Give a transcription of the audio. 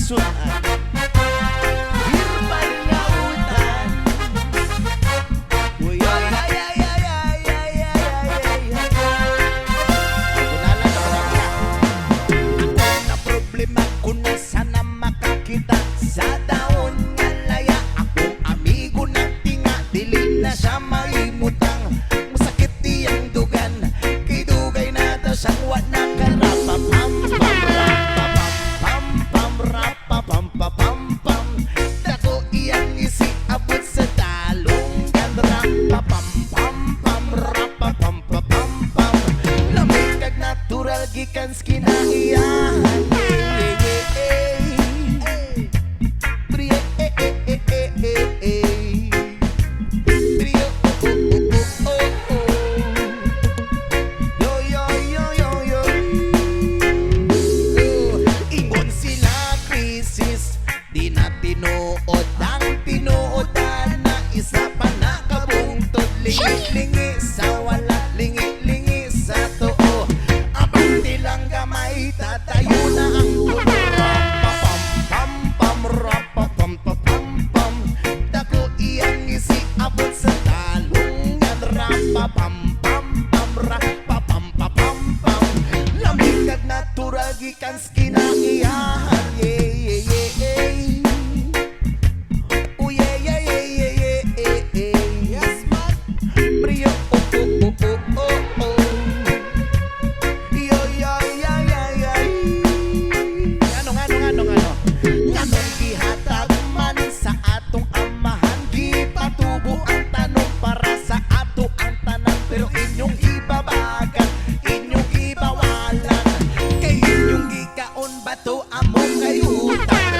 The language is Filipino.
sudan. Hirbal nga utan. Uy, ay, ay, ay, ay, ay, ay, ay, ay, ay. Ako na problema kung sana makakita sa daon nga laya. Akong amigo ng tinga, dili na siya maimutang. Masakit diyang dugan, kay dugay na daw siyang wala karapapam. Dako iyang isi abot sa talong gandra. Lamig kag natural gikan skinaiyahan. Ingon sila krisis, di na tinuod ang tinuodan na isa pa nakabungtod. Lingi-lingi sa wala, lingi-lingi sa too. Abang tilang gamay, tatayo na ang tulo. Rapapam-pam-pam-rapapam-pam-pam. Dako iyang isi abot sa talungan. Rapapam-pam-pam-rapapam-pam-pam. Lamig kag natural gikan skinaiyahan. Yes, man. Brio, Yo, yo, yo, yo, yo. Ano? Nganong gihatag man sa atong amahan, gipatubo ang tanong para sa ato ang tanan. Pero inyong ibabagan, inyong ibawalan, kay inyong gikaon bato among kayutan.